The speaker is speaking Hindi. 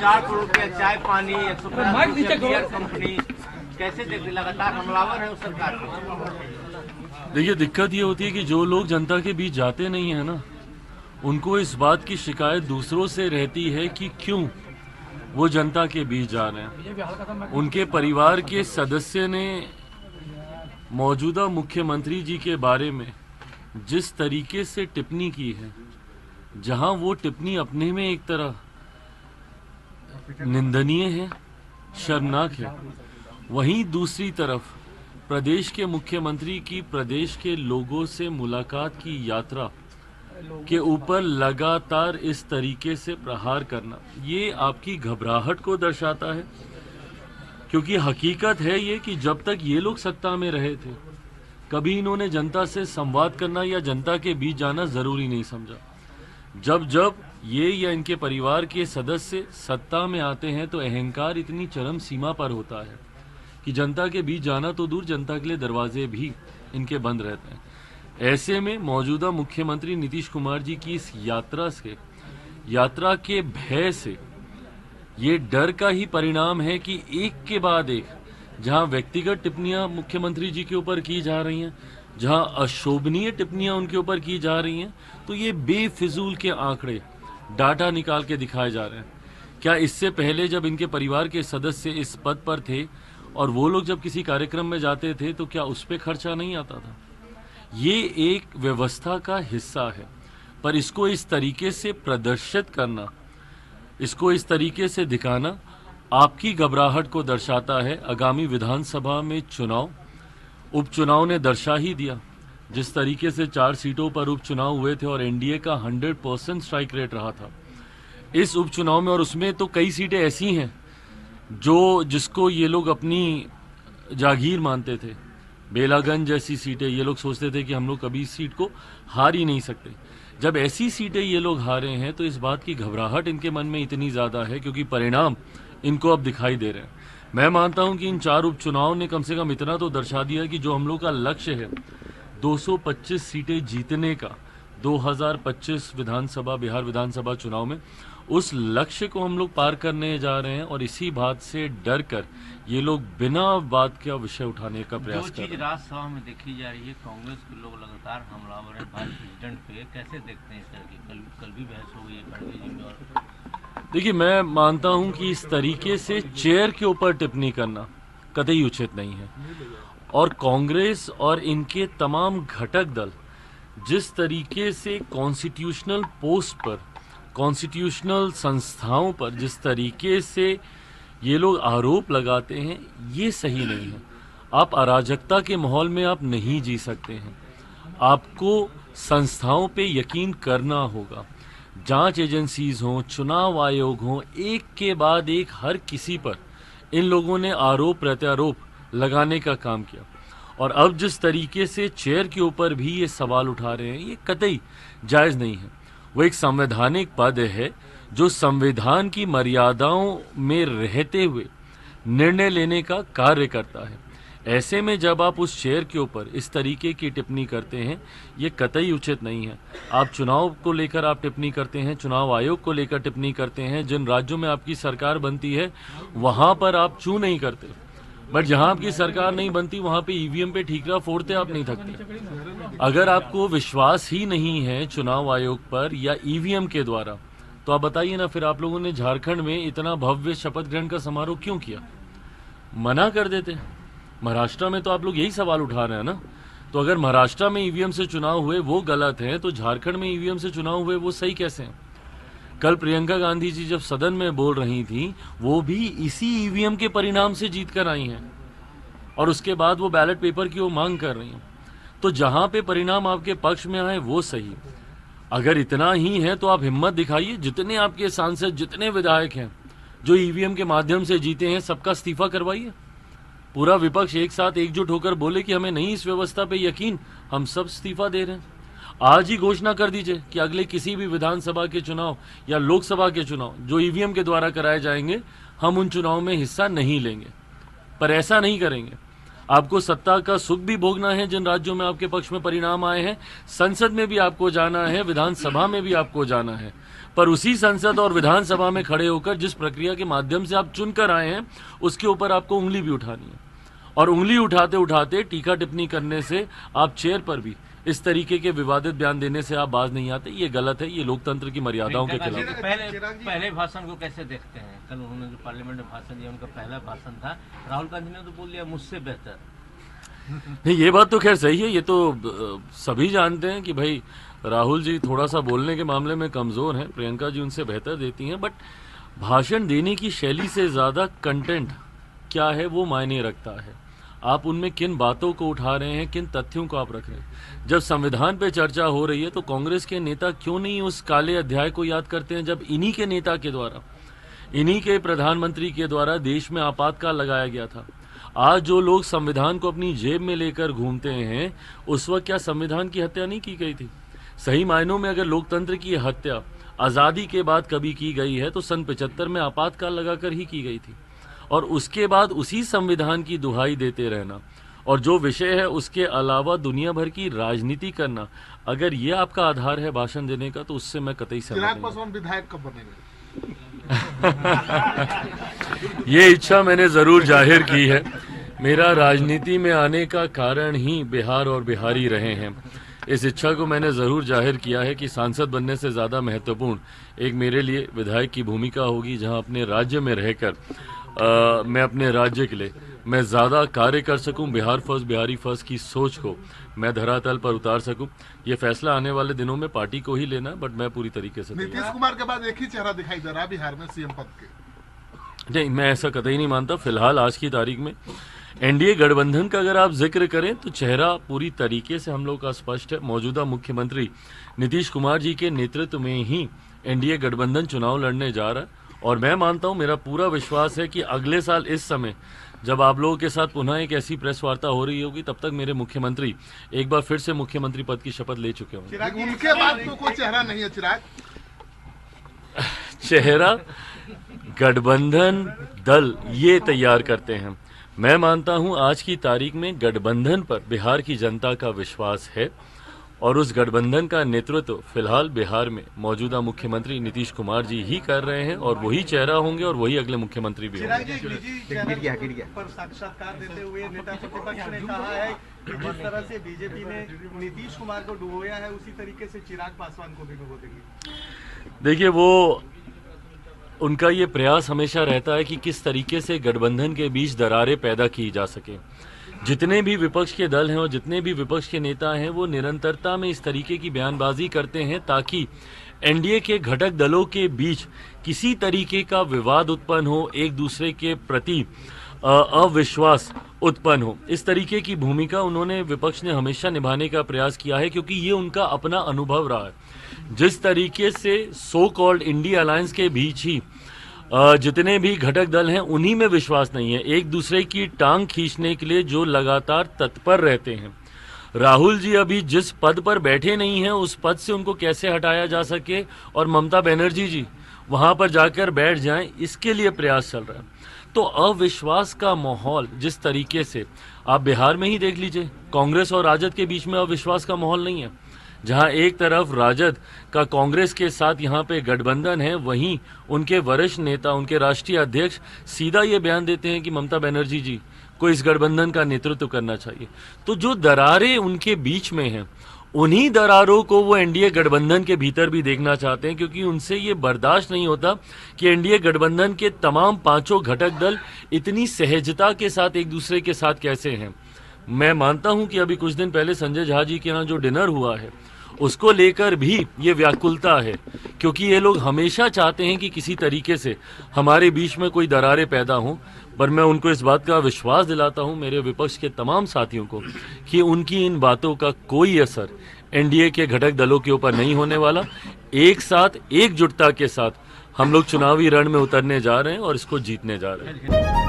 4 करोड़ के चाय पानी 150 कंपनी कैसे देखते, लगातार हमलावर है उस सरकार पे। देखिए, दिक्कत ये होती है कि जो लोग जनता के बीच जाते नहीं है ना, उनको इस बात की शिकायत दूसरों से रहती है कि क्यों वो जनता के बीच जा रहे हैं। उनके परिवार के सदस्य ने मौजूदा मुख्यमंत्री जी के बारे में जिस तरीके से टिप्पणी की है, जहां वो टिप्पणी अपने में एक तरह निंदनीय है, शर्मनाक है, वहीं दूसरी तरफ प्रदेश के मुख्यमंत्री की प्रदेश के लोगों से मुलाकात की यात्रा के ऊपर लगातार इस तरीके से प्रहार करना, ये आपकी घबराहट को दर्शाता है। क्योंकि हकीकत है ये कि जब तक ये लोग सत्ता में रहे थे, कभी इन्होंने जनता से संवाद करना या जनता के बीच जाना जरूरी नहीं समझा। जब जब ये या इनके परिवार के सदस्य सत्ता में आते हैं तो अहंकार इतनी चरम सीमा पर होता है कि जनता के बीच जाना तो दूर, जनता के लिए दरवाजे भी इनके बंद रहते हैं। ऐसे में मौजूदा मुख्यमंत्री नीतीश कुमार जी की इस यात्रा के भय से, ये डर का ही परिणाम है कि एक के बाद एक जहां व्यक्तिगत टिप्पणियां मुख्यमंत्री जी के ऊपर की जा रही हैं, जहां अशोभनीय टिप्पणियां उनके ऊपर की जा रही हैं, तो ये बेफिजूल के आंकड़े डाटा निकाल के दिखाए जा रहे हैं। क्या इससे पहले जब इनके परिवार के सदस्य इस पद पर थे और वो लोग जब किसी कार्यक्रम में जाते थे तो क्या उस पर खर्चा नहीं आता था? ये एक व्यवस्था का हिस्सा है, पर इसको इस तरीके से प्रदर्शित करना, इसको इस तरीके से दिखाना आपकी घबराहट को दर्शाता है। आगामी विधानसभा में उपचुनाव ने दर्शा ही दिया। जिस तरीके से 4 सीटों पर उपचुनाव हुए थे और एनडीए का 100% स्ट्राइक रेट रहा था इस उपचुनाव में, और उसमें तो कई सीटें ऐसी हैं जिसको ये लोग अपनी जागीर मानते थे। बेलागंज जैसी सीटें ये लोग सोचते थे कि हम लोग कभी इस सीट को हार ही नहीं सकते। जब ऐसी सीटें ये लोग हारे हैं तो इस बात की घबराहट इनके मन में इतनी ज़्यादा है क्योंकि परिणाम इनको अब दिखाई दे रहे हैं। मैं मानता हूं कि इन 4 उपचुनाव ने कम से कम इतना तो दर्शा दिया कि जो हम लोग का लक्ष्य है 225 सीटें जीतने का 2025 बिहार विधानसभा चुनाव में, उस लक्ष्य को हम लोग पार करने जा रहे हैं। और इसी बात से डर कर ये लोग बिना बात का विषय उठाने का प्रयास कर रहे हैं। राज्यसभा में देखी जा रही है, कांग्रेस के लोग लगातार हमलावर है भाजपा प्रेसिडेंट पे, कैसे देखते हैं इस तरह की? कल भी बहस हो गई है खड़गे जी में। और देखिए, मैं मानता हूं कि इस तरीके से चेयर के ऊपर टिप्पणी करना कतई उचित नहीं है। और कांग्रेस और इनके तमाम घटक दल जिस तरीके से कॉन्स्टिट्यूशनल पोस्ट पर, कॉन्स्टिट्यूशनल संस्थाओं पर जिस तरीके से ये लोग आरोप लगाते हैं, ये सही नहीं है। आप अराजकता के माहौल में आप नहीं जी सकते हैं। आपको संस्थाओं पे यकीन करना होगा। जांच एजेंसीज हों, चुनाव आयोग हों, एक के बाद एक हर किसी पर इन लोगों ने आरोप प्रत्यारोप लगाने का काम किया। और अब जिस तरीके से चेयर के ऊपर भी ये सवाल उठा रहे हैं, ये कतई जायज़ नहीं है। वो एक संवैधानिक पद है जो संविधान की मर्यादाओं में रहते हुए निर्णय लेने का कार्य करता है। ऐसे में जब आप उस चेयर के ऊपर इस तरीके की टिप्पणी करते हैं, ये कतई उचित नहीं है। आप चुनाव को लेकर आप टिप्पणी करते हैं, चुनाव आयोग को लेकर टिप्पणी करते हैं, जिन राज्यों में आपकी सरकार बनती है वहां पर आप चू नहीं करते, बट जहां आपकी सरकार नहीं बनती वहां पे ईवीएम पे ठीकरा फोड़ते आप नहीं थकते। अगर आपको विश्वास ही नहीं है चुनाव आयोग पर या ईवीएम के द्वारा, तो आप बताइए ना, फिर आप लोगों ने झारखंड में इतना भव्य शपथ ग्रहण का समारोह क्यों किया? मना कर देते। महाराष्ट्र में तो आप लोग यही सवाल उठा रहे हैं ना। तो अगर महाराष्ट्र में ईवीएम से चुनाव हुए वो गलत है, तो झारखंड में ईवीएम से चुनाव हुए वो सही कैसे हैं? कल प्रियंका गांधी जी जब सदन में बोल रही थी, वो भी इसी ईवीएम के परिणाम से जीत कर आई हैं और उसके बाद वो बैलेट पेपर की वो मांग कर रही हैं। तो जहां पे परिणाम आपके पक्ष में आए वो सही। अगर इतना ही है तो आप हिम्मत दिखाइए, जितने आपके सांसद, जितने विधायक हैं जो ईवीएम के माध्यम से जीते हैं, सबका इस्तीफा करवाइए। पूरा विपक्ष एक साथ एकजुट होकर बोले कि हमें नहीं इस व्यवस्था पे यकीन, हम सब इस्तीफा दे रहे हैं। आज ही घोषणा कर दीजिए कि अगले किसी भी विधानसभा के चुनाव या लोकसभा के चुनाव जो ईवीएम के द्वारा कराए जाएंगे, हम उन चुनाव में हिस्सा नहीं लेंगे। पर ऐसा नहीं करेंगे। आपको सत्ता का सुख भी भोगना है जिन राज्यों में आपके पक्ष में परिणाम आए हैं, संसद में भी आपको जाना है, विधानसभा में भी आपको जाना है। पर उसी संसद और विधानसभा में खड़े होकर जिस प्रक्रिया के माध्यम से आप चुनकर आए हैं उसके ऊपर आपको उंगली भी उठानी है, और उंगली उठाते उठाते टीका टिप्पणी करने से आप चेयर पर भी इस तरीके के विवादित बयान देने से आप बाज नहीं आते। ये गलत है, ये लोकतंत्र की मर्यादाओं के खिलाफ है। पहले भाषण को कैसे देखते हैं? कल उन्होंने जो पार्लियामेंट में भाषण दिया, उनका पहला भाषण था, राहुल गांधी ने तो बोल दिया मुझसे बेहतर। नहीं, ये बात तो खैर सही है, ये तो सभी जानते हैं कि भाई राहुल जी थोड़ा सा बोलने के मामले में कमजोर हैं, प्रियंका जी उनसे बेहतर देती हैं, बट भाषण देने की शैली से ज्यादा कंटेंट क्या है वो मायने रखता है। आप उनमें किन बातों को उठा रहे हैं, किन तथ्यों को आप रख रहे हैं। जब संविधान पे चर्चा हो रही है तो कांग्रेस के नेता क्यों नहीं उस काले अध्याय को याद करते हैं जब इन्हीं के नेता के द्वारा, इन्हीं के प्रधानमंत्री के द्वारा देश में आपातकाल लगाया गया था। आज जो लोग संविधान को अपनी जेब में लेकर घूमते हैं, उस वक्त क्या संविधान की हत्या नहीं की गई थी? सही मायनों में अगर लोकतंत्र की हत्या आजादी के बाद कभी की गई है तो सन 75 में आपातकाल लगाकर ही की गई थी, और उसके बाद उसी संविधान की दुहाई देते रहना और जो विषय है उसके अलावा दुनिया भर की राजनीति करना, अगर ये आपका आधार है भाषण देने का तो उससे मैं कतई सहमत नहीं। चिराग पासवान विधायक कब बनेंगे? ये इच्छा मैंने जरूर जाहिर की है। मेरा राजनीति में आने का कारण ही बिहार और बिहारी रहे हैं। इस इच्छा को मैंने जरूर जाहिर किया है कि सांसद बनने से ज्यादा महत्वपूर्ण एक मेरे लिए विधायक की भूमिका होगी, जहां अपने राज्य में रहकर मैं अपने राज्य के लिए मैं ज्यादा कार्य कर सकूं, बिहार फर्स्ट बिहारी फर्स्ट की सोच को मैं धरातल पर उतार सकूं। ये फैसला आने वाले दिनों में पार्टी को ही लेना, बट मैं पूरी तरीके से नीतीश कुमार के बाद एक ही चेहरा दिखाई दे रहा है बिहार में सीएम पद के। नहीं, मैं ऐसा कतई नहीं मानता। फिलहाल आज की तारीख में एनडीए गठबंधन का अगर आप जिक्र करें तो चेहरा पूरी तरीके से हम लोग का स्पष्ट है। मौजूदा मुख्यमंत्री नीतीश कुमार जी के नेतृत्व में ही एनडीए गठबंधन चुनाव लड़ने जा रहा है, और मैं मानता हूं, मेरा पूरा विश्वास है कि अगले साल इस समय जब आप लोगों के साथ पुनः एक ऐसी प्रेस वार्ता हो रही होगी, तब तक मेरे मुख्यमंत्री एक बार फिर से मुख्यमंत्री पद की शपथ ले चुके होंगे। उनके बाद तो कोई चेहरा नहीं है चिराग। चेहरा गठबंधन दल ये तैयार करते हैं। मैं मानता हूं आज की तारीख में गठबंधन पर बिहार की जनता का विश्वास है, और उस गठबंधन का नेतृत्व फिलहाल बिहार में मौजूदा मुख्यमंत्री नीतीश कुमार जी ही कर रहे हैं, और वही चेहरा होंगे और वही अगले मुख्यमंत्री भी होंगे। पर साक्षात्कार देते हुए नेता प्रतिपक्ष ने कहा है कि जिस तरह से बीजेपी ने नीतीश कुमार को डुबोया है उसी तरीके से चिराग पासवान को भी डुबो देंगे। देखिए, वो उनका ये प्रयास हमेशा रहता है कि किस तरीके से गठबंधन के बीच दरारें पैदा की जा सके। जितने भी विपक्ष के दल हैं और जितने भी विपक्ष के नेता हैं वो निरंतरता में इस तरीके की बयानबाजी करते हैं ताकि एनडीए के घटक दलों के बीच किसी तरीके का विवाद उत्पन्न हो, एक दूसरे के प्रति अविश्वास उत्पन्न हो। इस तरीके की भूमिका उन्होंने विपक्ष ने हमेशा निभाने का प्रयास किया है, क्योंकि ये उनका अपना अनुभव रहा है। जिस तरीके से सो कॉल्ड इंडिया अलायंस के बीच ही जितने भी घटक दल हैं उन्हीं में विश्वास नहीं है, एक दूसरे की टांग खींचने के लिए जो लगातार तत्पर रहते हैं। राहुल जी अभी जिस पद पर बैठे नहीं हैं उस पद से उनको कैसे हटाया जा सके और ममता बनर्जी जी वहां पर जाकर बैठ जाएं, इसके लिए प्रयास चल रहा है। तो अविश्वास का माहौल जिस तरीके से आप बिहार में ही देख लीजिए, कांग्रेस और राजद के बीच में अविश्वास का माहौल नहीं है। जहां एक तरफ राजद का कांग्रेस के साथ यहां पे गठबंधन है, वहीं उनके वरिष्ठ नेता, उनके राष्ट्रीय अध्यक्ष सीधा ये बयान देते हैं कि ममता बनर्जी जी को इस गठबंधन का नेतृत्व करना चाहिए। तो जो दरारें उनके बीच में हैं, उन्हीं दरारों को वो एनडीए गठबंधन के भीतर भी देखना चाहते हैं, क्योंकि उनसे ये बर्दाश्त नहीं होता कि एनडीए गठबंधन के तमाम पांचों घटक दल इतनी सहजता के साथ एक दूसरे के साथ कैसे हैं। मैं मानता हूं कि अभी कुछ दिन पहले संजय झा जी के यहाँ जो डिनर हुआ है उसको लेकर भी ये व्याकुलता है, क्योंकि ये लोग हमेशा चाहते हैं कि किसी तरीके से हमारे बीच में कोई दरारें पैदा हों। पर मैं उनको इस बात का विश्वास दिलाता हूं, मेरे विपक्ष के तमाम साथियों को, कि उनकी इन बातों का कोई असर एनडीए के घटक दलों के ऊपर नहीं होने वाला। एक साथ एकजुटता के साथ हम लोग चुनावी रण में उतरने जा रहे हैं और इसको जीतने जा रहे हैं।